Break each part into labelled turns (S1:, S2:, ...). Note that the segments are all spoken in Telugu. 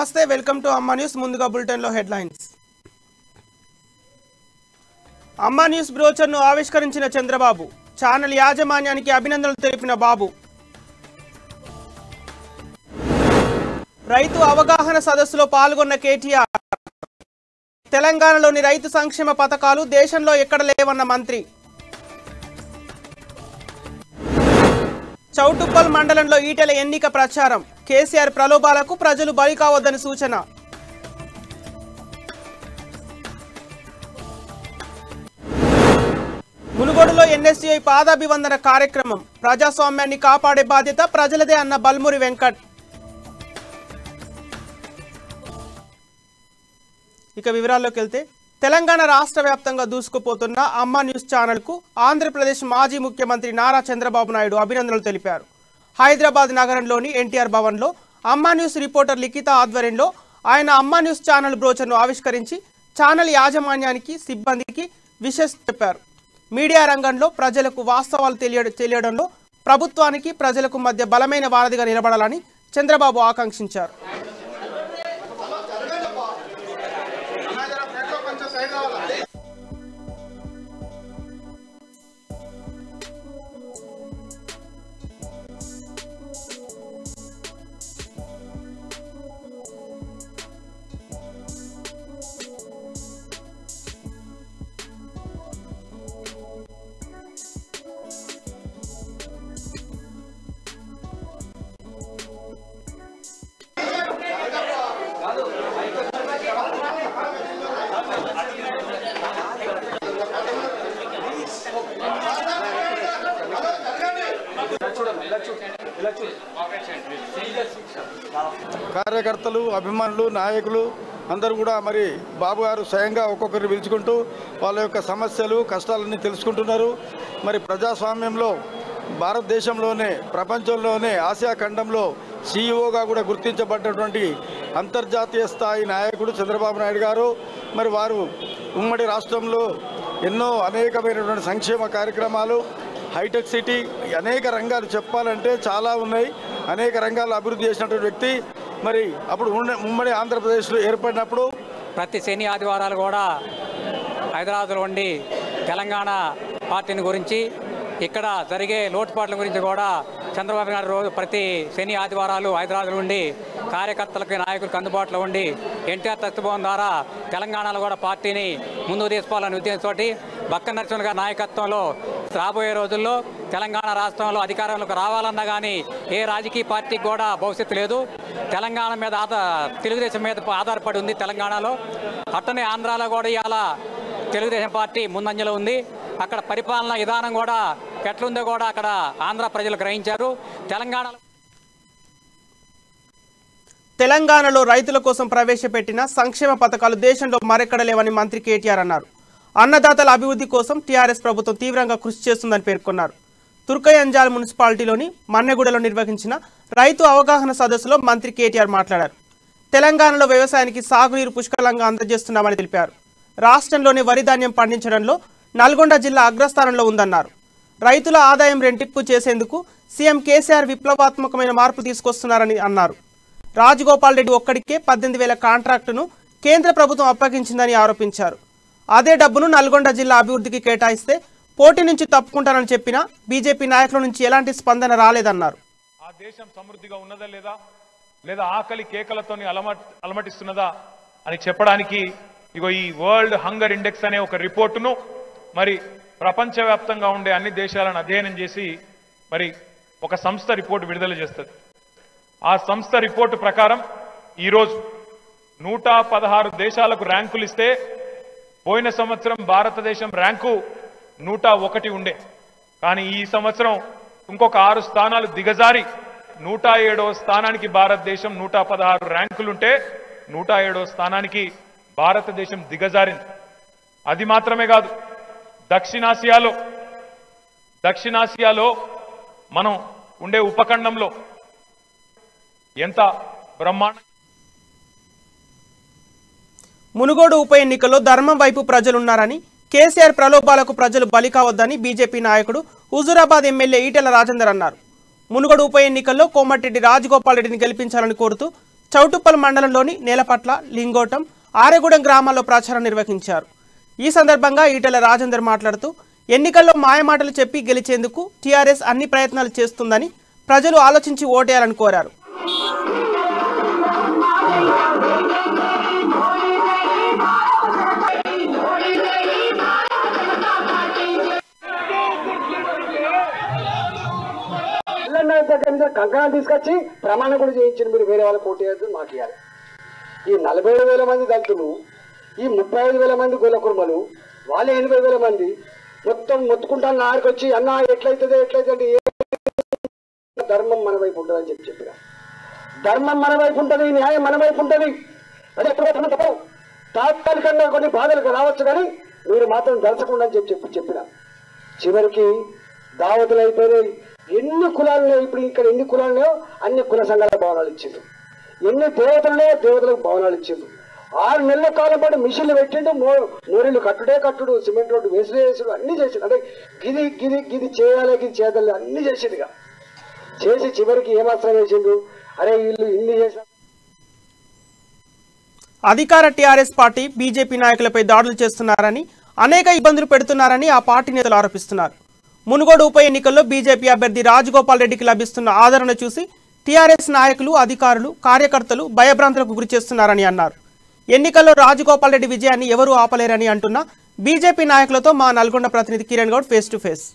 S1: నమస్తే, వెల్కమ్ టు అమ్మా న్యూస్. ముందుగా బులెటిన్లో హెడ్లైన్స్. అమ్మా న్యూస్ బ్రోచర్ను ఆవిష్కరించిన చంద్రబాబు, ఛానల్ యాజమాన్యానికి అభినందనలు తెలిపిన బాబు. రైతు అవగాహన సదస్సులో పాల్గొన్న కేటీఆర్, తెలంగాణలోని రైతు సంక్షేమ పథకాలు దేశంలో ఎక్కడ లేవన్న మంత్రి. చౌటుప్పల్ మండలంలో ఈటెల ఎన్నిక ప్రచారం, కేసీఆర్ ప్రలోభాలకు ప్రజలు బలి కావద్దని సూచన. మునుగోడులో ఎన్ఎస్టీఐ పాదాభివందన కార్యక్రమం, ప్రజాస్వామ్యాన్ని కాపాడే బాధ్యత ప్రజలదే అన్న బల్మురి వెంకట్. ఇక వివరాల్లోకి వెళ్తే, తెలంగాణ రాష్ట్ర వ్యాప్తంగా దూసుకుపోతున్న అమ్మా న్యూస్ ఛానల్కు ఆంధ్రప్రదేశ్ మాజీ ముఖ్యమంత్రి నారా చంద్రబాబు నాయుడు అభినందనలు తెలిపారు. హైదరాబాద్ నగరంలోని ఎన్టీఆర్ భవన్లో అమ్మా న్యూస్ రిపోర్టర్ లిఖిత ఆధ్వర్యంలో ఆయన అమ్మా న్యూస్ ఛానల్ బ్రోచర్ను ఆవిష్కరించి ఛానల్ యాజమాన్యానికి, సిబ్బందికి విషెస్ చెప్పారు. మీడియా రంగంలో ప్రజలకు వాస్తవాలు తెలియడంలో ప్రభుత్వానికి ప్రజలకు మధ్య బలమైన వారధిగా నిలబడాలని చంద్రబాబు ఆకాంక్షించారు.
S2: కార్యకర్తలు, అభిమానులు, నాయకులు అందరూ కూడా మరి బాబు గారు స్వయంగా ఒక్కొక్కరిని పిలుచుకుంటూ వాళ్ళ యొక్క సమస్యలు, కష్టాలన్నీ తెలుసుకుంటున్నారు. మరి ప్రజాస్వామ్యంలో భారతదేశంలోనే, ప్రపంచంలోనే, ఆసియా ఖండంలో సీఈఓగా కూడా గుర్తించబడ్డటువంటి అంతర్జాతీయ స్థాయి నాయకుడు చంద్రబాబు నాయుడు గారు. మరి వారు ఉమ్మడి రాష్ట్రంలో ఎన్నో అనేకమైనటువంటి సంక్షేమ కార్యక్రమాలు, హైటెక్ సిటీ, అనేక రంగాలు చెప్పాలంటే చాలా ఉన్నాయి. అనేక రంగాల్లో అభివృద్ధి చేసినటువంటి వ్యక్తి. మరి అప్పుడు ఉమ్మడి ఆంధ్రప్రదేశ్లో ఏర్పడినప్పుడు
S3: ప్రతి శని ఆదివారాలు కూడా హైదరాబాద్లో ఉండి తెలంగాణ పార్టీని గురించి, ఇక్కడ జరిగే లోటుపాట్ల గురించి కూడా చంద్రబాబు నాయుడు రోజు ప్రతి శని ఆదివారాలు హైదరాబాద్లో ఉండి కార్యకర్తలకి, నాయకులకు అందుబాటులో ఉండి ఎన్టీఆర్ ట్రస్ట్ ద్వారా తెలంగాణలో కూడా పార్టీని ముందుకు తీసుకోవాలనే ఉద్దేశంతో బక్క నరసింహ గారి నాయకత్వంలో రాబోయే రోజుల్లో తెలంగాణ రాష్ట్రంలో అధికారంలోకి రావాలన్నా కానీ ఏ రాజకీయ పార్టీకి కూడా భవిష్యత్తు లేదు. తెలంగాణ మీద తెలుగుదేశం మీద ఆధారపడి ఉంది తెలంగాణలో. అట్టనే ఆంధ్రాలో కూడా ఇవాళ తెలుగుదేశం పార్టీ ముందంజలో ఉంది. అక్కడ పరిపాలన విధానం కూడా ఎట్లుందో కూడా అక్కడ ఆంధ్ర ప్రజలు గ్రహించారు.
S1: తెలంగాణలో రైతుల కోసం ప్రవేశపెట్టిన సంక్షేమ పథకాలు దేశంలో మరెక్కడ లేవని మంత్రి కేటీఆర్ అన్నారు. అన్నదాతల అభివృద్ధి కోసం టీఆర్ఎస్ ప్రభుత్వం తీవ్రంగా కృషి చేస్తుందని పేర్కొన్నారు. తుర్కయంజాల్ మున్సిపాలిటీలోని మన్నెగూడలో నిర్వహించిన రైతు అవగాహన సదస్సులో మంత్రి కేటీఆర్ మాట్లాడారు. తెలంగాణలో వ్యవసాయానికి సాగునీరు పుష్కలంగా అందజేస్తున్నామని తెలిపారు. రాష్ట్రంలోని వరి ధాన్యం పండించడంలో నల్గొండ జిల్లా అగ్రస్థానంలో ఉందన్నారు. రైతుల ఆదాయం రెట్టింపు చేసేందుకు సీఎం కేసీఆర్ విప్లవాత్మకమైన మార్పు తీసుకొస్తున్నారని అన్నారు. రాజగోపాల్ రెడ్డి ఒక్కడికే 18,000 కాంట్రాక్టును కేంద్ర ప్రభుత్వం అప్పగించిందని ఆరోపించారు. అదే డబ్బును నల్గొండ జిల్లా అభివృద్ధికి కేటాయిస్తే పోటీ నుంచి తప్పుకుంటానని చెప్పినా బీజేపీ నాయకుల నుంచి ఎలాంటి స్పందన రాలేదన్నారు.
S4: ఆ దేశం సమృద్ధిగా ఉన్నదా లేదా ఆకలి కేకలతోని అలమటిస్తున్నదా అని చెప్పడానికి ఇగో ఈ వరల్డ్ హంగర్ ఇండెక్స్ అనే ఒక రిపోర్టును మరి ప్రపంచవ్యాప్తంగా ఉండే అన్ని దేశాలను అధ్యయనం చేసి మరి ఒక సంస్థ రిపోర్టు విడుదల చేస్తుంది. ఆ సంస్థ రిపోర్టు ప్రకారం ఈరోజు 116 దేశాలకు ర్యాంకులు ఇస్తే పోయిన సంవత్సరం భారతదేశం ర్యాంకు 101 ఉండే. కానీ ఈ సంవత్సరం ఇంకొక 6 స్థానాలు దిగజారి 107వ స్థానానికి భారతదేశం 116 ర్యాంకులుంటే 107వ స్థానానికి భారతదేశం దిగజారింది. అది మాత్రమే కాదు, దక్షిణాసియాలో మనం ఉండే ఉపఖండంలో ఎంత బ్రహ్మాండ.
S1: మునుగోడు ఉప ఎన్నికల్లో ధర్మం వైపు ప్రజలున్నారని, కేసీఆర్ ప్రలోభాలకు ప్రజలు బలి కావద్దని బీజేపీ నాయకుడు హుజూరాబాద్ ఎమ్మెల్యే ఈటెల రాజేందర్ అన్నారు. మునుగోడు ఉప ఎన్నికల్లో కోమటిరెడ్డి రాజగోపాల్ రెడ్డిని గెలిపించాలని కోరుతూ చౌటుప్పల్ మండలంలోని నేలపట్ల, లింగోటం, ఆరెగూడెం గ్రామాల్లో ప్రచారం నిర్వహించారు. ఈ సందర్భంగా ఈటెల రాజేందర్ మాట్లాడుతూ ఎన్నికల్లో మాయమాటలు చెప్పి గెలిచేందుకు టీఆర్ఎస్ అన్ని ప్రయత్నాలు చేస్తుందని ప్రజలు ఆలోచించి ఓటేయాలని కోరారు.
S5: కంకణాలు తీసుకొచ్చి ప్రమాణం కూడా చేయించింది. మీరు వేరే వాళ్ళకి ఓటేయద్దు, మాకు ఇవ్వాలి. ఈ 47,000 మంది దళితులు, ఈ 35,000 మంది గొల్ల కుర్మలు, వాళ్ళ 80,000 మంది మొత్తం మొత్తుకుంటాను నాడికి వచ్చి అన్న ఎట్లయితే ధర్మం మన వైపు ఉంటుందని చెప్పిన. ధర్మం మన వైపు ఉంటుంది, న్యాయం మన వైపు ఉంటుంది. అది ఎప్పుడు తప్పవు. తాత్కాలికంగా కొన్ని బాధలు రావచ్చు, కానీ మీరు మాత్రం దర్శకుండా అని చెప్పిన. చివరికి దావతులు అయిపోయినాయి. ఎన్ని కులాలున్నాయో, ఇప్పుడు ఇక్కడ ఎన్ని కులాలున్నాయో అన్ని కుల సంఘాల భవనాలు ఇచ్చిండు. ఎన్ని దేవతలున్నాయో దేవతలకు భవనాలు ఇచ్చిండు. 6 నెలల కాలం పాటు మిషన్లు పెట్టిండు. మోరీలు కట్టుడు, సిమెంట్ రోడ్డు వేసుడు అన్ని చేసిండు. అంటే గిది చేయాలి, గిది చేయాలి అన్ని చేసిండుగా. చేసి చివరికి ఏమాత్రం వేసిండు, అరే వీళ్ళు ఇన్ని చేశారు.
S1: అధికార టీఆర్ఎస్ పార్టీ బీజేపీ నాయకులపై దాడులు చేస్తున్నారని, అనేక ఇబ్బందులు పెడుతున్నారని ఆ పార్టీ నేతలు ఆరోపిస్తున్నారు. మునుగోడు ఉప ఎన్నికల్లో బీజేపీ అభ్యర్థి రాజగోపాల్ రెడ్డికి లభిస్తున్న ఆదరణ చూసి టీఆర్ఎస్ నాయకులు, అధికారులు, కార్యకర్తలు భయభ్రాంతులకు గురి చేస్తున్నారని అన్నారు. ఎన్నికల్లో రాజగోపాల్ రెడ్డి విజయాన్ని ఎవరూ ఆపలేరని అంటున్న బీజేపీ నాయకులతో మా నల్గొండ ప్రతినిధి Kiran Goud face to face.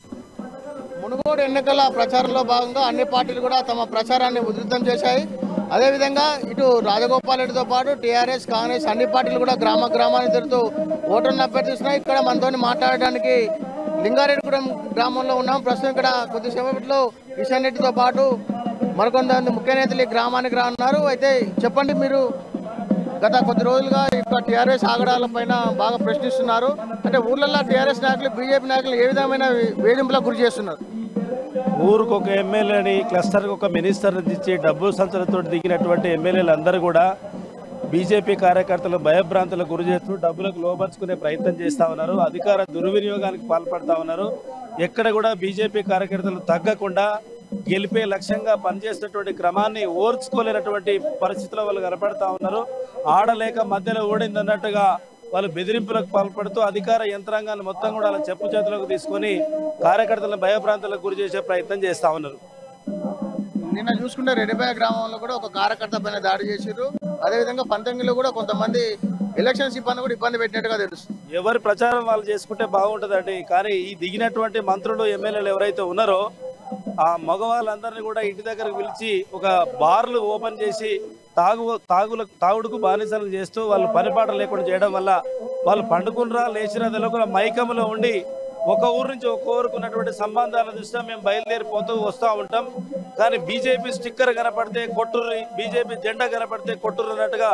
S6: Munugode ఎన్నికల ప్రచారంలో భాగంగా అన్ని పార్టీలు కూడా తమ ప్రచారాన్ని ఉధృతం చేశాయి. అదేవిధంగా ఇటు రాజగోపాల్ రెడ్డితో పాటు టీఆర్ఎస్, కాంగ్రెస్ అన్ని పార్టీలు కూడా గ్రామాన్ని తిరుగుతూ ఓటర్లను అభ్యర్థిస్తున్నాయి. ఇక్కడ మనతో మాట్లాడడానికి లింగారెడ్డిగూడెం గ్రామంలో ఉన్నాం. ప్రస్తుతం ఇక్కడ కొద్దిసేపట్లో కిషన్ రెడ్డితో పాటు మరికొంతమంది ముఖ్య నేతలు ఈ గ్రామానికి రానున్నారు. అయితే చెప్పండి, మీరు గత కొద్ది రోజులుగా ఇక్కడ టీఆర్ఎస్ ఆగడాలపైన బాగా ప్రశ్నిస్తున్నారు. అంటే ఊర్లలో టీఆర్ఎస్ నాయకులు, బీజేపీ నాయకులు ఏ విధమైన వేధింపులకు గురి చేస్తున్నారు?
S7: ఊరికి ఒక ఎమ్మెల్యేని, క్లస్టర్కి ఒక మినిస్టర్ని ఇచ్చి డబ్బు సంచులతో దిగినటువంటి ఎమ్మెల్యేలు అందరూ కూడా బీజేపీ కార్యకర్తలు భయభ్రాంతులకు గురి చేస్తూ డబ్బులకు లోపరుచుకునే ప్రయత్నం చేస్తూ ఉన్నారు. అధికార దుర్వినియోగానికి పాల్పడుతూ ఉన్నారు. ఎక్కడ కూడా బీజేపీ కార్యకర్తలు తగ్గకుండా గెలిపే లక్ష్యంగా పనిచేసినటువంటి క్రమాన్ని ఓర్చుకోలేనటువంటి పరిస్థితుల్లో వాళ్ళు కనపడతా ఉన్నారు. ఆడలేక మధ్యలో ఓడిందన్నట్టుగా వాళ్ళు బెదిరింపులకు పాల్పడుతూ అధికార యంత్రాంగాన్ని మొత్తం కూడా అలా చెప్పు చేతులకు తీసుకొని కార్యకర్తలను భయభ్రాంతులకు గురి చేసే ప్రయత్నం చేస్తూ ఉన్నారు.
S6: నిన్న చూసుకుంటే రెడ్డిపాయ గ్రామంలో కూడా ఒక కార్యకర్త పైన దాడి చేశారు. అదేవిధంగా పంతంగిలో కూడా కొంతమంది ఎలక్షన్ సిబ్బంది కూడా ఇబ్బంది పెట్టినట్టుగా తెలుస్తుంది.
S7: ఎవరి ప్రచారం వాళ్ళు చేసుకుంటే బాగుంటుందండి. కానీ ఈ దిగినటువంటి మంత్రులు, ఎమ్మెల్యేలు ఎవరైతే ఉన్నారో ఆ మగవాళ్ళందరినీ కూడా ఇంటి దగ్గరకు పిలిచి ఒక బార్లు ఓపెన్ చేసి తాగుడుకు బానిసలు చేస్తూ వాళ్ళు పనిపాట లేకుండా చేయడం వల్ల వాళ్ళు పండుకున్నరా లేచినా తెలియకుండా మైకంలో ఉండి ఒక ఊరు నుంచి ఒక ఊరుకు ఉన్నటువంటి సంబంధాల దృష్ట్యా మేము బయలుదేరిపోతూ వస్తూ ఉంటాం. కానీ బీజేపీ స్టిక్కర్ కనపడితే కొట్టుర్రి, బీజేపీ జెండా కనపడితే కొట్టుర్రు అన్నట్టుగా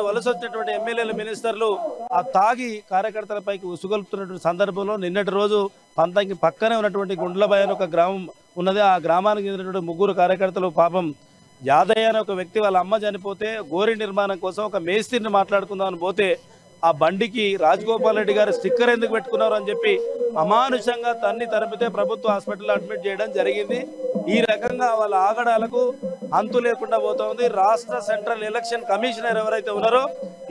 S7: వలస వచ్చినటువంటి ఎమ్మెల్యేలు, మినిస్టర్లు ఆ తాగి కార్యకర్తలపైకి ఉసుగొల్పుతున్నటువంటి సందర్భంలో నిన్నటి రోజు పంతంకి పక్కనే ఉన్నటువంటి గుండ్లబాయ్ అని ఒక గ్రామం ఉన్నది. ఆ గ్రామానికి చెందినటువంటి 3 కార్యకర్తలు పాపం యాదయ్య అనే ఒక వ్యక్తి వాళ్ళ అమ్మ చనిపోతే గోరి నిర్మాణం కోసం ఒక మేస్త్రిని మాట్లాడుకుందామని పోతే ఆ బండికి రాజగోపాల్ రెడ్డి గారు స్టిక్కర్ ఎందుకు పెట్టుకున్నారు అని చెప్పి అమానుషంగా తరిపితే ప్రభుత్వ హాస్పిటల్లో అడ్మిట్ చేయడం జరిగింది. ఈ రకంగా వాళ్ళ ఆగడాలకు అంతు లేకుండా పోతుంది. రాష్ట్ర సెంట్రల్ ఎలక్షన్ కమిషనర్ ఎవరైతే ఉన్నారో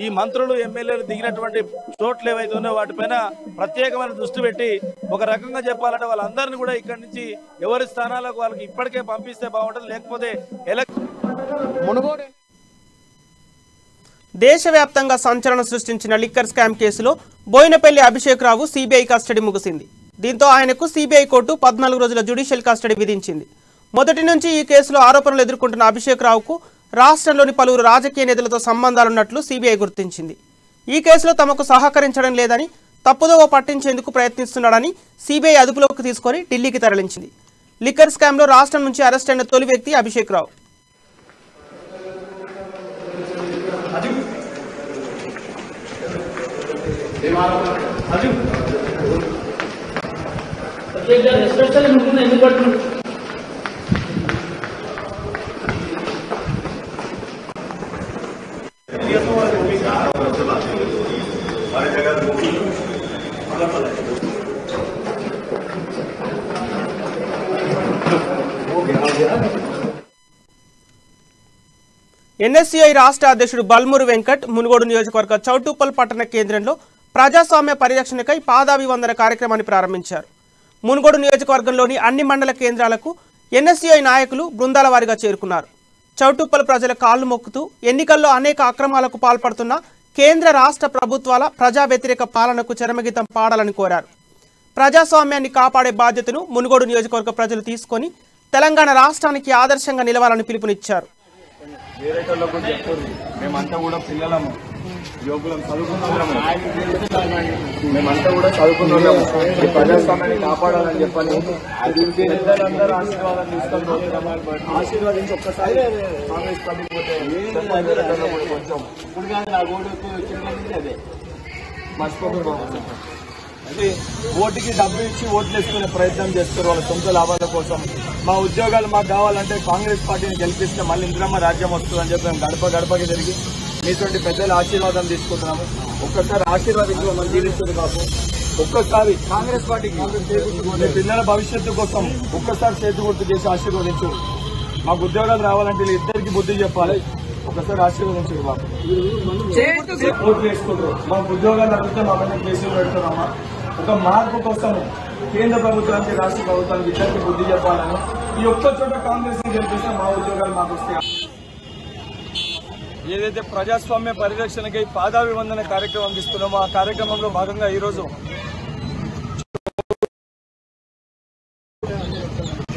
S7: ఈ మంత్రులు, ఎమ్మెల్యేలు దిగినటువంటి చోట్లు ఏవైతే ఉన్నాయో వాటిపైన ప్రత్యేకమైన దృష్టి పెట్టి ఒక రకంగా చెప్పాలంటే వాళ్ళందరినీ కూడా ఇక్కడి నుంచి ఎవరి స్థానాలకు వాళ్ళకి ఇప్పటికే పంపిస్తే బాగుంటుంది. లేకపోతే
S6: మునుగోడు
S1: దేశవ్యాప్తంగా సంచలనం సృష్టించిన లిక్కర్ స్కామ్ కేసులో బోయినపల్లి అభిషేక్ రావు సిబిఐ కస్టడీ ముగిసింది. దీంతో ఆయనకు సిబిఐ కోర్టు 14 రోజుల జ్యుడిషియల్ కస్టడీ విధించింది. మొదటి నుంచి ఈ కేసులో ఆరోపణలు ఎదుర్కొంటున్న అభిషేక్ రావుకు రాష్ట్రంలోని పలువురు రాజకీయ నేతలతో సంబంధాలున్నట్లు సిబిఐ గుర్తించింది. ఈ కేసులో తమకు సహకరించడం లేదని, తప్పుదోవ పట్టించేందుకు ప్రయత్నిస్తున్నాడని సిబిఐ అదుపులోకి తీసుకొని ఢిల్లీకి తరలించింది. లిక్కర్ స్కామ్లో రాష్ట్రం నుంచి అరెస్ట్ అయిన తొలి వ్యక్తి అభిషేక్ రావు. ఎన్ఎస్యుఐ రాష్ట్ర అధ్యక్షుడు బల్మూరు వెంకట్ మునుగోడు నియోజకవర్గ చౌటుప్పల్ పట్టణ కేంద్రంలో ప్రజాస్వామ్య పరిరక్షణకై పాదాభివందన కార్యక్రమాన్ని ప్రారంభించారు. మునుగోడు నియోజకవర్గంలోని అన్ని మండల కేంద్రాలకు ఎన్ఎస్యుఐ నాయకులు బృందాల వారీగా చేరుకున్నారు. చౌటుప్పల్ ప్రజల కాళ్లు మొక్కుతూ ఎన్నికల్లో అనేక అక్రమాలకు పాల్పడుతున్న కేంద్ర రాష్ట్ర ప్రభుత్వాల ప్రజా వ్యతిరేక పాలనకు చరమగీతం పాడాలని కోరారు. ప్రజాస్వామ్యాన్ని కాపాడే బాధ్యతను మునుగోడు నియోజకవర్గ ప్రజలు తీసుకొని తెలంగాణ రాష్ట్రానికి ఆదర్శంగా నిలవాలని పిలుపునిచ్చారు.
S8: మేమంతా కూడా పిల్లలము, యువకులం, చదువుకున్నాము. మేమంతా కూడా చదువుకున్నాము. ఈ ప్రజాస్వామ్యాన్ని కాపాడాలని చెప్పని పెద్దలందరూ ఆశీర్వాదం తీసుకొని ఆశీర్వాదించి ఒక్కసారి కాంగ్రెస్ పార్టీ పోతే కొంచెం మర్చిపోకుండా అంటే ఓటుకి డబ్బు ఇచ్చి ఓట్లు వేసుకునే ప్రయత్నం చేస్తారు వాళ్ళ సొంత లాభాల కోసం. మా ఉద్యోగాలు మాకు కావాలంటే కాంగ్రెస్ పార్టీని గెలిపిస్తే మళ్ళీ ఇందిరమ్మ రాజ్యం వస్తుందని చెప్పి మేము గడప గడపకి తిరిగి మీతోటి పెద్దల ఆశీర్వాదం తీసుకుంటున్నాము. ఒక్కసారి ఆశీర్వాదించి మనం జీవిస్తుంది మాకు. ఒక్కసారి కాంగ్రెస్ పార్టీకి మీ పిల్లల భవిష్యత్తు కోసం ఒక్కసారి చేతి గుర్తు చేసి ఆశీర్వదించు. మాకు ఉద్యోగాలు రావాలంటే ఇద్దరికి బుద్ధి చెప్పాలి. ఒకసారి ఆశీర్వదించు మాకు. ఓట్లు వేసుకుంటారు, మాకు ఉద్యోగాలు అడిగితే మా మీద కేసులు పెడుతున్నామా. ఒక మార్పు కోసం కేంద్ర ప్రభుత్వానికి రాష్ట్ర ప్రభుత్వానికి ఇద్దరికి బుద్ధి చెప్పాలని ఈ ఒక్క చోట కాంగ్రెస్ ని గెలిపిస్తే మా ఉద్యోగాలు మాకు వస్తాయి. ఏదైతే ప్రజాస్వామ్య పరిరక్షణకై పాదాభివందన కార్యక్రమం తీసుకున్నామో ఆ కార్యక్రమంలో భాగంగా ఈరోజు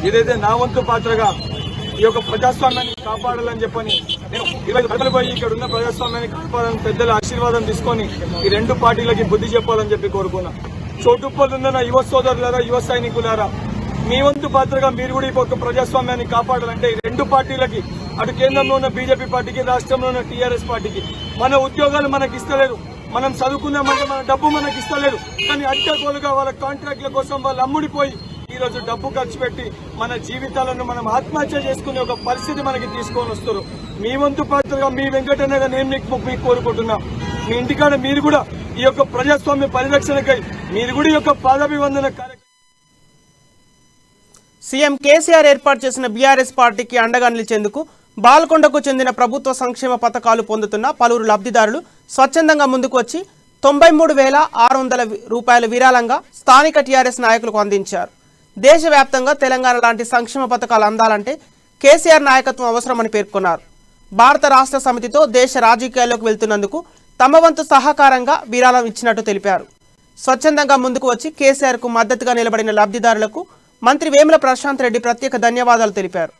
S8: ఏదైతే నా వంతు పాత్రగా ఈ యొక్క ప్రజాస్వామ్యాన్ని కాపాడాలని చెప్పని నేను 20 గంటలు పోయి ఇక్కడ ఉన్న ప్రజాస్వామ్యాన్ని కాపాడాలని పెద్దల ఆశీర్వాదం తీసుకొని ఈ రెండు పార్టీలకి బుద్ధి చెప్పాలని చెప్పి కోరుకున్నా. చోటుప్పల్ ఉన్న యువ సోదరులారా, యువ సైనికులారా, మీ వంతు పాత్రగా మీరు కూడా ఈ యొక్క ప్రజాస్వామ్యాన్ని కాపాడాలంటే ఈ రెండు పార్టీలకి, అటు కేంద్రంలో ఉన్న బీజేపీ పార్టీకి, రాష్ట్రంలో ఉన్న టీఆర్ఎస్ పార్టీకి మన ఉద్యోగాలు మనకి ఇస్తలేరు, మనం చదువుకున్నామంటే మన డబ్బు మనకి ఇస్తలేరు. కానీ అడ్డగోలుగా వాళ్ళ కాంట్రాక్ట్ల కోసం వాళ్ళు అమ్ముడిపోయి ఈ రోజు డబ్బు ఖర్చు పెట్టి మన జీవితాలను మనం ఆత్మహత్య చేసుకునే ఒక పరిస్థితి మనకి తీసుకొని వస్తారు. మీ వంతు పాత్రగా మీ వెంకటన్నగా నేను మీకు కోరుకుంటున్నా. మీ ఇంటికాడ మీరు కూడా ఈ యొక్క ప్రజాస్వామ్య పరిరక్షణకై మీరు కూడా ఈ యొక్క పాదాభివందన కార్యక్రమం.
S1: సీఎం కేసీఆర్ ఏర్పాటు చేసిన బీఆర్ఎస్ పార్టీకి అండగా నిలిచేందుకు బాల్కొండకు చెందిన ప్రభుత్వ సంక్షేమ పథకాలు పొందుతున్న పలువురు లబ్ధిదారులు స్వచ్ఛందంగా ముందుకు వచ్చి 93,600 రూపాయల విరాళంగా స్థానిక టీఆర్ఎస్ నాయకులకు అందించారు. దేశవ్యాప్తంగా తెలంగాణ లాంటి సంక్షేమ పథకాలు అందాలంటే కేసీఆర్ నాయకత్వం అవసరమని పేర్కొన్నారు. భారత రాష్ట్ర సమితితో దేశ రాజకీయాల్లోకి వెళ్తున్నందుకు తమ వంతు సహకారంగా విరాళం ఇచ్చినట్టు తెలిపారు. స్వచ్ఛందంగా ముందుకు వచ్చి కేసీఆర్ కు మద్దతుగా నిలబడిన లబ్ధిదారులకు మంత్రి వేముల ప్రశాంత్ రెడ్డి ప్రత్యేక ధన్యవాదాలు తెలిపారు.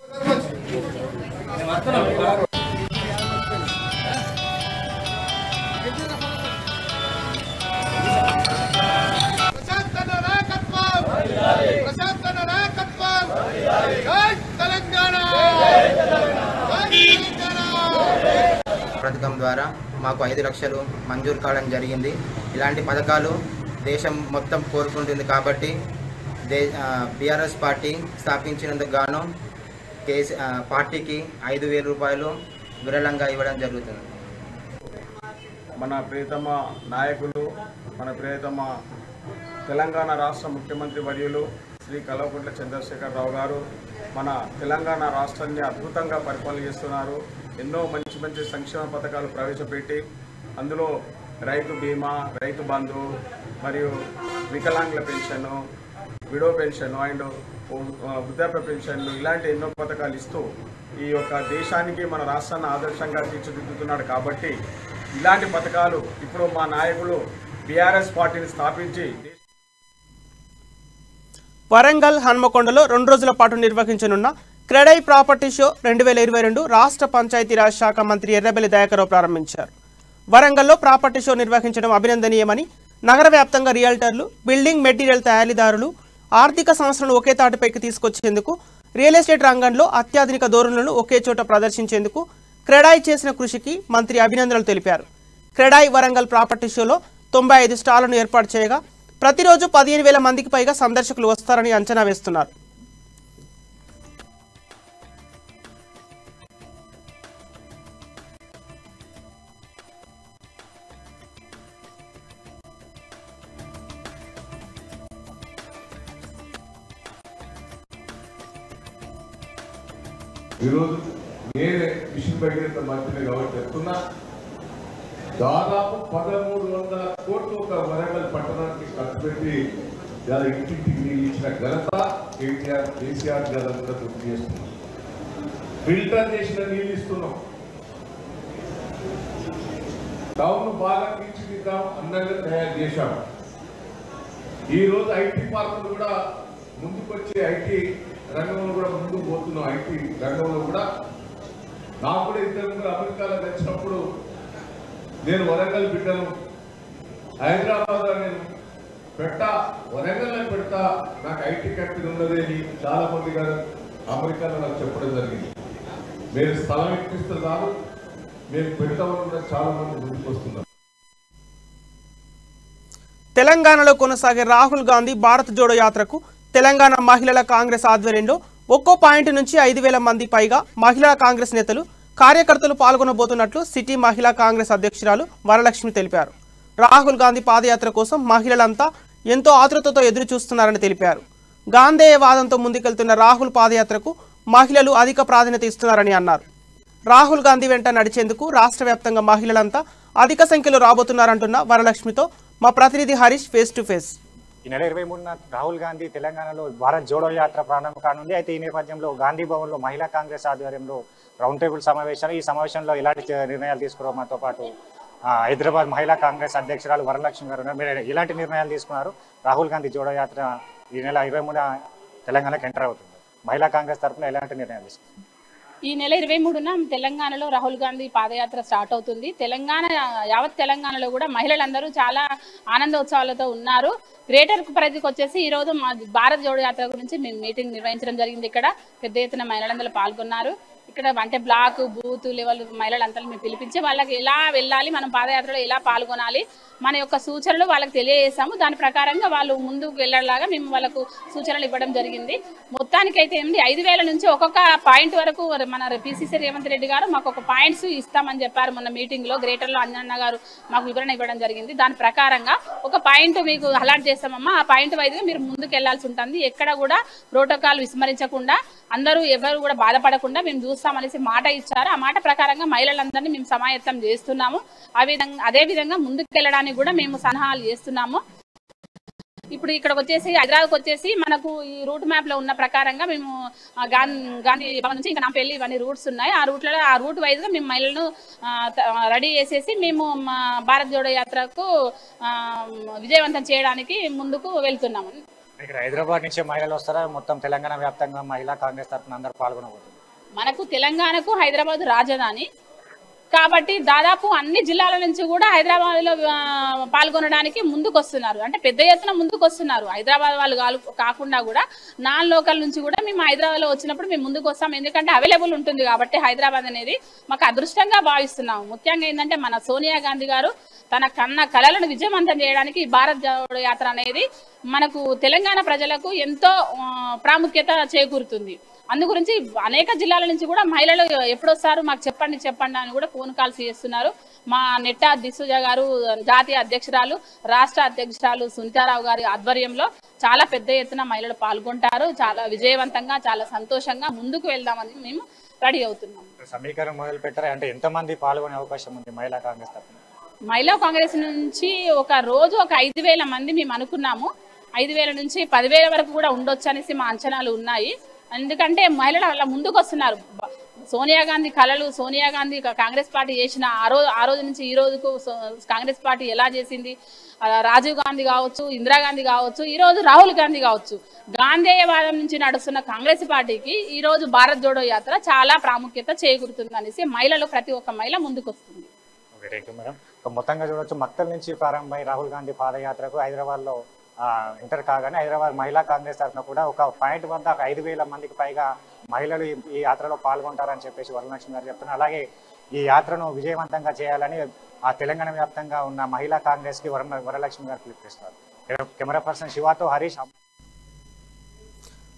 S9: పథకం ద్వారా మాకు 5 లక్షలు మంజూరు కావడం జరిగింది. ఇలాంటి పథకాలు దేశం మొత్తం కోరుకుంటుంది కాబట్టి బీఆర్ఎస్ పార్టీ స్థాపించినందుకు గాను పార్టీకి 5,000 రూపాయలు విరాళంగా ఇవ్వడం జరుగుతుంది.
S8: మన ప్రియతమ నాయకులు, మన ప్రియతమ తెలంగాణ రాష్ట్ర ముఖ్యమంత్రి వర్యులు శ్రీ కల్వకుంట్ల చంద్రశేఖరరావు గారు మన తెలంగాణ రాష్ట్రాన్ని అద్భుతంగా పరిపాలన చేస్తున్నారు. ఎన్నో మంచి మంచి సంక్షేమ పథకాలు ప్రవేశపెట్టి అందులో రైతు బీమా, రైతు బంధు మరియు వికలాంగుల పెన్షన్, విడో పెన్షన్ అండ్ వృద్ధాప్య పెన్షన్లు ఇలాంటి ఎన్నో పథకాలు ఇస్తూ ఈ యొక్క దేశానికి మన రాష్ట్రాన్ని ఆదర్శంగా తీర్చిదిద్దుతున్నాడు. కాబట్టి ఇలాంటి పథకాలు ఇప్పుడు మా నాయకులు బీఆర్ఎస్ పార్టీని స్థాపించి
S1: వరంగల్ హన్మకొండలో 2 రోజుల పాటు నిర్వహించనున్న క్రెడై ప్రాపర్టీ షో 2022 రాష్ట్ర పంచాయతీరాజ్ శాఖ మంత్రి ఎర్రబెల్లి దయాకర్రావు ప్రారంభించారు. వరంగల్లో ప్రాపర్టీ షో నిర్వహించడం అభినందనీయమని, నగర వ్యాప్తంగా రియల్టర్లు, బిల్డింగ్ మెటీరియల్ తయారీదారులు ఆర్థిక సంస్థలను ఒకే తాటిపైకి తీసుకొచ్చేందుకు, రియల్ ఎస్టేట్ రంగంలో అత్యాధునిక ధోరణులను ఒకే చోట ప్రదర్శించేందుకు క్రెడాయ్ చేసిన కృషికి మంత్రి అభినందనలు తెలిపారు. క్రెడాయ్ వరంగల్ ప్రాపర్టీ షోలో 95 స్టాళ్లను ఏర్పాటు చేయగా ప్రతిరోజు 15,000 మందికి పైగా సందర్శకులు వస్తారని అంచనా వేస్తున్నారు.
S10: ఈరోజు నేనే మిషన్ భగీరథ మంత్రిని కాబట్టి చెప్తున్నా, దాదాపు 1300 కోట్లు ఒక వరంగల్ పట్టణానికి ఖర్చు పెట్టి ఇలా ఇంటింటికి నీళ్ళు ఇచ్చిన ఘనత కేసీఆర్ గారు కూడా గుర్తు చేస్తున్నాం. ఫిల్టర్ చేసిన నీళ్ళు ఇస్తున్నాం. టౌన్ బాగా తీర్చిదిద్దాం, అందంగా తయారు చేశాం. ఈ రోజు ఐటీ పార్కులు కూడా ముందుకొచ్చి ఐటీ రంగంలో కూడా ముందుకు పోతున్నాం. ఐటీ రంగంలో కూడా నాకు కూడా ఇద్దరు అమెరికాలో వచ్చినప్పుడు నేను వరంగల్ బిడ్డను, హైదరాబాద్ నేను పెట్టా, వరంగల్లో పెడతా, నాకు ఐటీ కంపెనీ ఉన్నది అని చాలా మంది గారు అమెరికాలో నాకు చెప్పడం జరిగింది. మీరు స్థలం ఇప్పిస్తే చాలు, మేము పెడతామని కూడా చాలా మంది ముందుకు వస్తున్నారు.
S1: తెలంగాణలో కొనసాగే రాహుల్ గాంధీ భారత్ జోడో యాత్రకు తెలంగాణ మహిళల కాంగ్రెస్ ఆధ్వర్యంలో ఒక్కో పాయింట్ నుంచి 5,000 మంది పైగా మహిళా కాంగ్రెస్ నేతలు కార్యకర్తలు పాల్గొనబోతున్నట్లు సిటీ మహిళా కాంగ్రెస్ అధ్యక్షురాలు వరలక్ష్మి తెలిపారు. రాహుల్ గాంధీ పాదయాత్ర కోసం మహిళలంతా ఎంతో ఆతృతతో ఎదురు చూస్తున్నారని తెలిపారు. గాంధేయవాదంతో ముందుకెళ్తున్న రాహుల్ పాదయాత్రకు మహిళలు అధిక ప్రాధాన్యత ఇస్తున్నారని అన్నారు. రాహుల్ గాంధీ వెంట నడిచేందుకు రాష్ట్ర వ్యాప్తంగా మహిళలంతా అధిక సంఖ్యలో రాబోతున్నారంటున్న వరలక్ష్మితో మా ప్రతినిధి హరీష్ ఫేస్ టు ఫేస్.
S11: ఈ నెల 23న రాహుల్ గాంధీ తెలంగాణలో భారత్ జోడో యాత్ర ప్రారంభం కానుంది. అయితే ఈ నేపథ్యంలో గాంధీ భవన్లో మహిళా కాంగ్రెస్ ఆధ్వర్యంలో రౌండ్ టేబుల్ సమావేశాలు, ఈ సమావేశంలో ఎలాంటి నిర్ణయాలు తీసుకోవడంతో పాటు హైదరాబాద్ మహిళా కాంగ్రెస్ అధ్యక్షురాలు వరలక్ష్మి గారు మీరు ఎలాంటి నిర్ణయాలు తీసుకున్నారు? రాహుల్ గాంధీ జోడో యాత్ర ఈ నెల 23న తెలంగాణకి ఎంటర్ అవుతుంది. మహిళా కాంగ్రెస్ తరఫున ఎలాంటి నిర్ణయాలు తీసుకున్నారు?
S12: ఈ నెల 23న తెలంగాణలో రాహుల్ గాంధీ పాదయాత్ర స్టార్ట్ అవుతుంది. యావత్ తెలంగాణలో కూడా మహిళలందరూ చాలా ఆనందోత్సవాలతో ఉన్నారు. గ్రేటర్ పరిధికి వచ్చేసి ఈ రోజు మా భారత్ జోడో యాత్ర గురించి మేము మీటింగ్ నిర్వహించడం జరిగింది. ఇక్కడ పెద్ద ఎత్తున మహిళలందరూ పాల్గొన్నారు. ఇక్కడ అంటే బ్లాక్ బూత్ లెవెల్ మహిళలంతా మేము పిలిపించి వాళ్ళకి ఎలా వెళ్ళాలి, మనం పాదయాత్రలో ఎలా పాల్గొనాలి, మన యొక్క సూచనలు వాళ్ళకి తెలియజేసాము. దాని ప్రకారంగా వాళ్ళు ముందుకు వెళ్ళేలాగా మేము వాళ్ళకు సూచనలు ఇవ్వడం జరిగింది. మొత్తానికైతే ఏంటి 5,000 నుంచి ఒక్కొక్క పాయింట్ వరకు మన పిసిసి రేవంత్ రెడ్డి గారు మాకు ఒక పాయింట్స్ ఇస్తామని చెప్పారు. మొన్న మీటింగ్ లో గ్రేటర్లో అంజన్న గారు మాకు వివరణ ఇవ్వడం జరిగింది. దాని ప్రకారంగా ఒక పాయింట్ మీకు అలాట్ చేస్తామమ్మా, ఆ పాయింట్ వైద్యుగా మీరు ముందుకు వెళ్లాల్సి ఉంటుంది. ఎక్కడ కూడా ప్రోటోకాల్ విస్మరించకుండా, అందరూ ఎవరు కూడా బాధపడకుండా మేము చూస్తామనేసి మాట ఇచ్చారు. ఆ మాట ప్రకారంగా మహిళలందరినీ మేము సమాయత్తం చేస్తున్నాము. అదే విధంగా ముందుకు వెళ్ళడానికి కూడా మేము సలహాలు చేస్తున్నాము. ఇప్పుడు ఇక్కడికి వచ్చేసి హైదరాబాద్కి వచ్చేసి మనకు ఈ రూట్ మ్యాప్ లో ఉన్న ప్రకారంగా మేము గాంధీ భవన్ నుంచి ఇంకా నాంపల్లి ఇవన్నీ రూట్స్ ఉన్నాయి. ఆ రూట్ వైజ్ గా మేము మహిళలను రెడీ చేసేసి మేము భారత్ జోడో యాత్రకు విజయవంతం చేయడానికి ముందుకు వెళ్తున్నాము.
S11: ఇక్కడ హైదరాబాద్ నుంచి మహిళలు వస్తారా? మొత్తం తెలంగాణ వ్యాప్తంగా మహిళా కాంగ్రెస్ తరఫున అందరూ పాల్గొనబోతున్నారు.
S12: మనకు తెలంగాణకు హైదరాబాద్ రాజధాని కాబట్టి దాదాపు అన్ని జిల్లాల నుంచి కూడా హైదరాబాద్ లో పాల్గొనడానికి ముందుకు వస్తున్నారు. అంటే పెద్ద ఎత్తున ముందుకు వస్తున్నారు. హైదరాబాద్ వాళ్ళు కాకుండా కూడా నాన్ లోకల్ నుంచి కూడా మేము హైదరాబాద్ లో వచ్చినప్పుడు మేము ముందుకు వస్తాం. ఎందుకంటే అవైలబుల్ ఉంటుంది కాబట్టి హైదరాబాద్ అనేది మాకు అదృష్టంగా భావిస్తున్నాము. ముఖ్యంగా ఏంటంటే మన సోనియా గాంధీ గారు తన కన్న కళలను విజయవంతం చేయడానికి భారత్ జోడో యాత్ర అనేది మనకు తెలంగాణ ప్రజలకు ఎంతో ప్రాముఖ్యత చేకూరుతుంది. అందు గురించి అనేక జిల్లాల నుంచి కూడా మహిళలు ఎప్పుడొస్తారు మాకు చెప్పండి అని కూడా ఫోన్ కాల్స్ చేస్తున్నారు. మా నెట్టా దిశుజ గారు జాతీయ అధ్యక్షురాలు, రాష్ట్ర అధ్యక్షురాలు సునీతారావు గారి ఆధ్వర్యంలో చాలా పెద్ద ఎత్తున మహిళలు పాల్గొంటారు. చాలా విజయవంతంగా చాలా సంతోషంగా ముందుకు వెళ్దామని మేము రెడీ అవుతున్నాం.
S11: సమీకరణ మొదలు పెట్టారు అంటే ఎంతమంది పాల్గొనే అవకాశం ఉంది మహిళా కాంగ్రెస్ తరఫున?
S12: మహిళా కాంగ్రెస్ నుంచి ఒక రోజు ఒక 5,000 మంది మేము అనుకున్నాము. 5,000 నుంచి 10,000 వరకు కూడా ఉండొచ్చు అనేసి మా అంచనాలు ఉన్నాయి. ఎందుకంటే మహిళలు అలా ముందుకు వస్తున్నారు. సోనియా గాంధీ కళలు, సోనియా గాంధీ కాంగ్రెస్ పార్టీ చేసిన ఆ రోజు నుంచి ఈ రోజుకు కాంగ్రెస్ పార్టీ ఎలా చేసింది, రాజీవ్ గాంధీ కావచ్చు, ఇందిరాగాంధీ కావచ్చు, ఈ రోజు రాహుల్ గాంధీ కావచ్చు, గాంధేయవాదం నుంచి నడుస్తున్న కాంగ్రెస్ పార్టీకి ఈ రోజు భారత్ జోడో యాత్ర చాలా ప్రాముఖ్యత చేకూరుతుంది అనేసి మహిళలు ప్రతి ఒక్క మహిళ ముందుకు వస్తుంది.
S11: మొత్తంగా చూడవచ్చు, మక్తల్ నుంచి ప్రారంభమై రాహుల్ గాంధీ పాదయాత్రకు హైదరాబాద్ లో ఎంటర్ కాగానే హైదరాబాద్ మహిళా కాంగ్రెస్ తరఫున కూడా ఒక పాయింట్ వద్ద 5,000 మందికి పైగా మహిళలు ఈ యాత్రలో పాల్గొంటారని చెప్పేసి వరలక్ష్మి గారు చెప్తున్నారు. అలాగే ఈ యాత్రను విజయవంతంగా చేయాలని ఆ తెలంగాణ వ్యాప్తంగా ఉన్న మహిళా కాంగ్రెస్ కి వరలక్ష్మి గారు పిలుపునిస్తారు. కెమెరా పర్సన్ శివాతో హరీష్.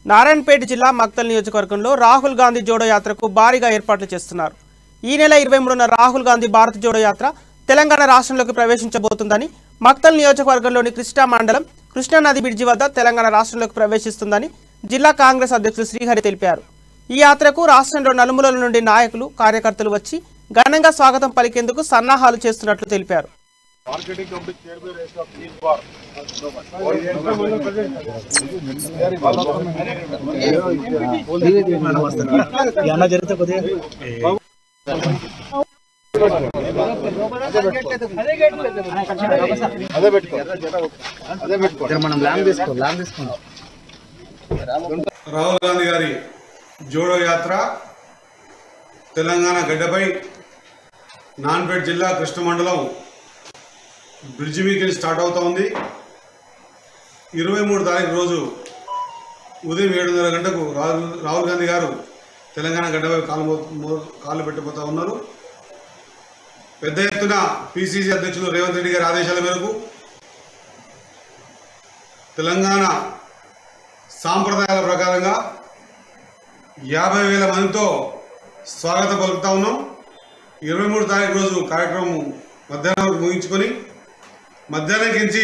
S1: నారాయణపేట జిల్లా మక్తల్ నియోజకవర్గంలో రాహుల్ గాంధీ జోడో యాత్రకు భారీగా ఏర్పాట్లు చేస్తున్నారు. ఈ నెల 23న రాహుల్ గాంధీ భారత్ జోడో యాత్ర తెలంగాణ రాష్ట్రంలోకి ప్రవేశించబోతుందని, మక్తల్ నియోజకవర్గంలోని కృష్ణా మండలం కృష్ణా నది బ్రిడ్జి వద్ద తెలంగాణ రాష్ట్రంలోకి ప్రవేశిస్తుందని జిల్లా కాంగ్రెస్ అధ్యక్షులు శ్రీహరి తెలిపారు. ఈ యాత్రకు రాష్ట్రంలో నలుమూలల నుండి నాయకులు కార్యకర్తలు వచ్చి ఘనంగా స్వాగతం పలికేందుకు సన్నాహాలు చేస్తున్నట్లు తెలిపారు.
S13: రాహుల్ గాంధీ గారి జోడో యాత్ర తెలంగాణ గడ్డపై నాన్పేట్ జిల్లా కృష్ణ మండలం బ్రిడ్జి మీకెళ్ళి స్టార్ట్ అవుతా ఉంది. 23 తారీఖు రోజు ఉదయం 7:30 గంటకు రాహుల్ గాంధీ గారు తెలంగాణ గడ్డపై కాళ్ళు పెట్టబోతా ఉన్నారు. పెద్ద ఎత్తున పిసిసి అధ్యక్షులు రేవంత్ రెడ్డి గారి ఆదేశాల మేరకు తెలంగాణ సాంప్రదాయాల ప్రకారంగా 50,000 మందితో స్వాగతం పలుకుతా ఉన్నాం. 23 తారీఖు రోజు కార్యక్రమం మధ్యాహ్నం ముగించుకొని మధ్యాహ్నం నుంచి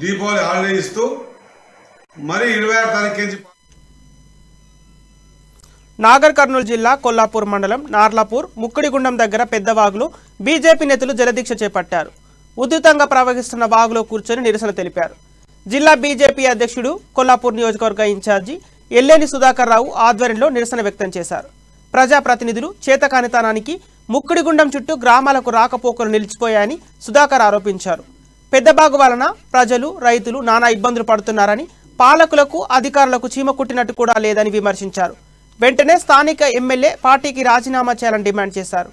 S13: దీపావళి హాలిడే ఇస్తూ మరి 26 తారీఖు నుంచి
S1: నాగర్ కర్నూలు జిల్లా కొల్లాపూర్ మండలం నార్లాపూర్ ముక్కిడిగుండం దగ్గర పెద్ద వాగులో బీజేపీ నేతలు జలదీక్ష చేపట్టారు. ఉధృతంగా ప్రవహిస్తున్న వాగులో కూర్చొని నిరసన తెలిపారు. జిల్లా బీజేపీ అధ్యక్షుడు కొల్లాపూర్ నియోజకవర్గ ఇన్ఛార్జి ఎల్లేని సుధాకర్ రావు ఆధ్వర్యంలో నిరసన వ్యక్తం చేశారు. ప్రజాప్రతినిధులు చేతకానితనానికి ముక్కిడిగుండం చుట్టూ గ్రామాలకు రాకపోకలు నిలిచిపోయాయని సుధాకర్ ఆరోపించారు. పెద్దబాగు వలన ప్రజలు రైతులు నానా ఇబ్బందులు పడుతున్నారని, పాలకులకు అధికారులకు చీమ కుట్టినట్టు కూడా లేదని విమర్శించారు. వెంటనే స్థానిక ఎమ్మెల్యే పార్టీకి రాజీనామా చేయాలని డిమాండ్ చేశారు.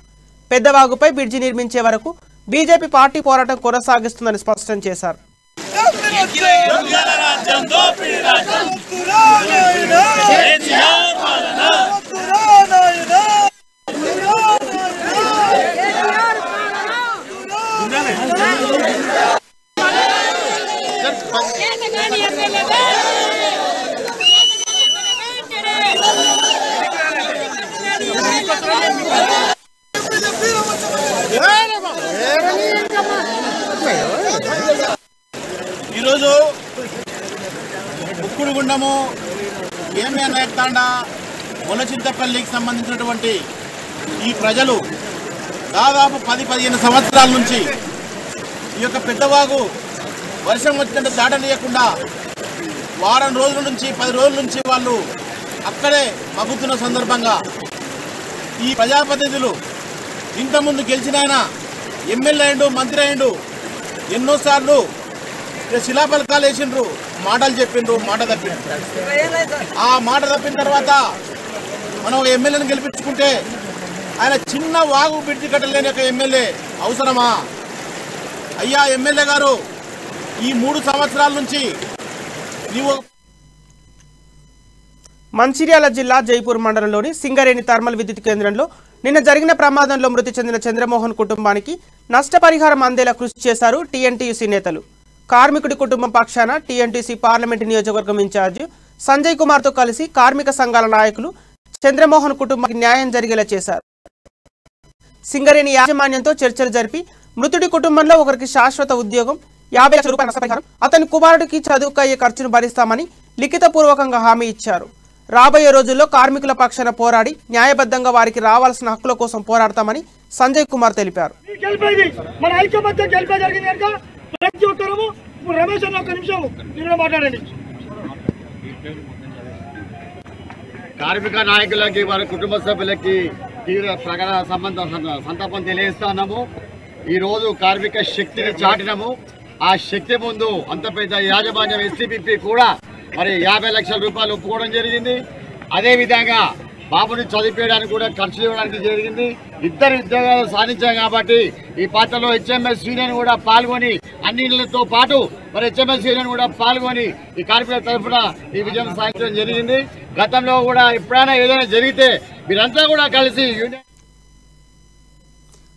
S1: పెద్దవాగుపై బ్రిడ్జి నిర్మించే వరకు బీజేపీ పార్టీ పోరాటం కొనసాగిస్తుందని స్పష్టం చేశారు.
S6: ఈరోజు ముక్కుడుగుండము ఏమే నాయకతాండ మొలచింతపల్లికి సంబంధించినటువంటి ఈ ప్రజలు దాదాపు 10-15 సంవత్సరాల నుంచి ఈ యొక్క పెద్దవాగు వర్షం వచ్చినట్టు దాటనీయకుండా వారం రోజుల నుంచి 10 రోజుల నుంచి వాళ్ళు అక్కడే మగ్గుతున్న సందర్భంగా ఈ ప్రజాప్రతినిధులు ఇంతకుముందు గెలిచిన ఆయన ఎమ్మెల్యే అయిండు, మంత్రి అయిండు, ఎన్నోసార్లు శిలాఫలకాలు వేసిండ్రు, మాటలు చెప్పిండ్రు, మాట తప్పిండ్రు. ఆ మాట తప్పిన తర్వాత మనం ఎమ్మెల్యేని గెలిపించుకుంటే ఆయన చిన్న వాగు బ్రిడ్జి కట్టలేని ఒక ఎమ్మెల్యే అవసరమా? అయ్యా ఎమ్మెల్యే గారు, ఈ 3 సంవత్సరాల నుంచి నీవు
S1: మంచిర్యాల జిల్లా జైపూర్ మండలంలోని సింగరేణి థర్మల్ విద్యుత్ కేంద్రంలో నిన్న జరిగిన ప్రమాదంలో మృతి చెందిన చంద్రమోహన్ కుటుంబానికి నష్టపరిహారం అందేలా కృషి చేశారు టీఎన్టీయూసీ నేతలు. కార్మికుడి కుటుంబం పక్షాన టీఎన్టీయూసీ పార్లమెంటు నియోజకవర్గం ఇన్ఛార్జి సంజయ్ కుమార్తో కలిసి కార్మిక సంఘాల నాయకులు చంద్రమోహన్ కుటుంబానికి న్యాయం జరిగేలా చేశారు. సింగరేణి యాజమాన్యంతో చర్చలు జరిపి మృతుడి కుటుంబంలో ఒకరికి శాశ్వత ఉద్యోగం, 50 లక్షల రూపాయల నష్టపరిహారం, అతని కుమారుడికి చదువుకయ్యే ఖర్చును భరిస్తామని లిఖితపూర్వకంగా హామీ ఇచ్చారు. రాబోయే రోజుల్లో కార్మికుల పక్షాన పోరాడి న్యాయబద్ధంగా వారికి రావాల్సిన హక్కుల కోసం పోరాడతామని సంజయ్ కుమార్ తెలిపారు.
S14: మన ఐక్యమత్యం గెలిపే జరిగింది కనుక ప్రతి ఒక్కరము రమేష్ అన్న ఒక నిమిషం మీరు మాట్లాడండి.
S15: కార్మిక నాయకులకి వారి కుటుంబ సభ్యులకి తీవ్ర ప్రగాఢ సంతాపం తెలియజేస్తున్నాము. ఈరోజు కార్మిక శక్తిని చాటినాము. ఆ శక్తి ముందు అంత పెద్ద యాజమాన్యం ఎస్సీపీపీ కూడా మరి 50 లక్షల రూపాయలు ఒప్పుకోవడం జరిగింది. అదేవిధంగా బాబుని చదివించడానికి కూడా ఖర్చులు ఇవ్వడానికి జరిగింది. 2 ఉద్యోగాలు సాధించాం కాబట్టి ఈ పాత్రలో హెచ్ఎంఎస్ యూనియన్ కూడా పాల్గొని అన్నిటితో పాటు మరి హెచ్ఎంఎస్ యూనియన్ కూడా పాల్గొని ఈ కార్మికుల తరఫున ఈ విజయం సాధించడం జరిగింది. గతంలో కూడా ఎప్పుడైనా ఏదైనా జరిగితే మీరంతా కూడా కలిసి యూనియన్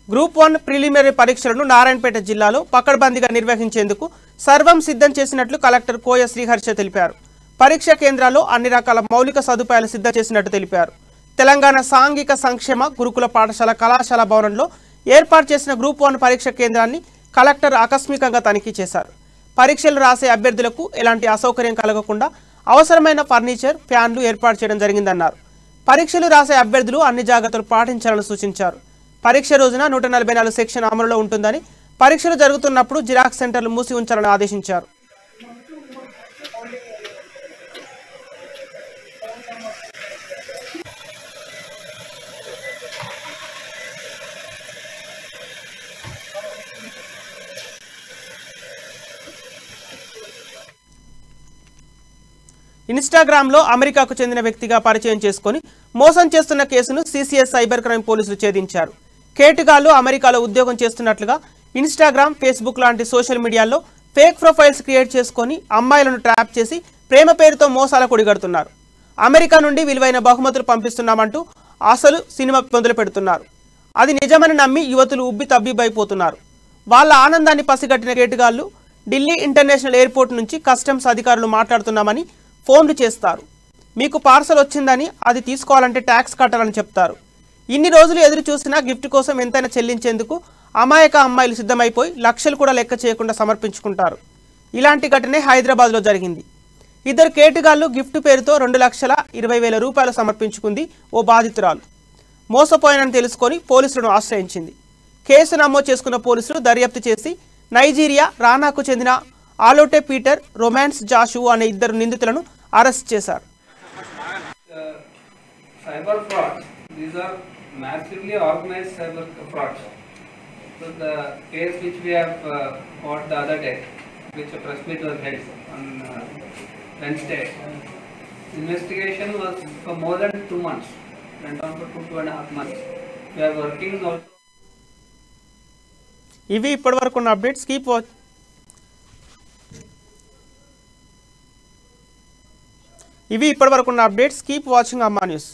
S1: గ్రూప్ 1 ప్రిలిమినరీ పరీక్షలను నారాయణపేట జిల్లాలో పకడ్బందీగా నిర్వహించేందుకు సర్వం సిద్ధం చేసినట్లు కలెక్టర్ కోయ శ్రీహర్ష తెలిపారు. పరీక్షా కేంద్రాల్లో అన్ని రకాల మౌలిక సదుపాయాలు సిద్ధం చేసినట్టు తెలిపారు. తెలంగాణ సాంఘిక సంక్షేమ గురుకుల పాఠశాల కళాశాల భవనంలో ఏర్పాటు చేసిన గ్రూప్ 1 పరీక్ష కేంద్రాన్ని కలెక్టర్ ఆకస్మికంగా తనిఖీ చేశారు. పరీక్షలు రాసే అభ్యర్థులకు ఎలాంటి అసౌకర్యం కలగకుండా అవసరమైన ఫర్నిచర్, ఫ్యాన్లు ఏర్పాటు చేయడం జరిగిందన్నారు. పరీక్షలు రాసే అభ్యర్థులు అన్ని జాగ్రత్తలు పాటించాలని సూచించారు. పరీక్ష రోజున 144 సెక్షన్ అమలులో ఉంటుందని, పరీక్షలు జరుగుతున్నప్పుడు జిరాక్స్ సెంటర్లు మూసి ఉంచాలని ఆదేశించారు. ఇన్స్టాగ్రామ్లో అమెరికాకు చెందిన వ్యక్తిగా పరిచయం చేసుకుని మోసం చేస్తున్న కేసును సిసిఎస్ సైబర్ క్రైమ్ పోలీసులు ఛేదించారు. కేటుగాళ్లు అమెరికాలో ఉద్యోగం చేస్తున్నట్లుగా ఇన్స్టాగ్రామ్, ఫేస్బుక్ లాంటి సోషల్ మీడియాలో ఫేక్ ప్రొఫైల్స్ క్రియేట్ చేసుకొని అమ్మాయిలను ట్రాప్ చేసి ప్రేమ పేరుతో మోసాల కొడిగడుతున్నారు. అమెరికా నుండి విలువైన బహుమతులు పంపిస్తున్నామంటూ అసలు సినిమా మొదలు పెడుతున్నారు. అది నిజమని నమ్మి యువతులు ఉబ్బి తబ్బిబ్బైపోతున్నారు. వాళ్ళ ఆనందాన్ని పసిగట్టిన కేటుగాళ్లు ఢిల్లీ ఇంటర్నేషనల్ ఎయిర్పోర్ట్ నుంచి కస్టమ్స్ అధికారులు మాట్లాడుతున్నామని ఫోన్లు చేస్తారు. మీకు పార్సల్ వచ్చిందని, అది తీసుకోవాలంటే ట్యాక్స్ కట్టాలని చెప్తారు. ఇన్ని రోజులు ఎదురు చూసినా గిఫ్ట్ కోసం ఎంతైనా చెల్లించేందుకు అమాయక అమ్మాయిలు సిద్ధమైపోయి లక్షలు కూడా లెక్క చేయకుండా సమర్పించుకుంటారు. ఇలాంటి ఘటనే హైదరాబాద్లో జరిగింది. ఇద్దరు కేటుగాళ్లు గిఫ్ట్ పేరుతో 2,20,000 రూపాయలు సమర్పించుకుంది ఓ బాధితురాలు. మోసపోయానని తెలుసుకొని పోలీసులను ఆశ్రయించింది. కేసు నమోదు చేసుకున్న పోలీసులు దర్యాప్తు చేసి నైజీరియా రానాకు చెందిన ఆలోటే పీటర్, రొమాన్స్ జాషు అనే ఇద్దరు నిందితులను అరెస్ట్ చేశారు.
S16: Cyber fraud. These are massively organized cyber frauds. So the case which we have got the other day, which a press meet was held on Wednesday, investigation was for more than 2 months, went on for 2.5 months. We are working also.
S1: ఇవి ఇప్పటివరకు ఉన్న అప్డేట్స్. కీప్ వాచింగ్ అమ్మా న్యూస్.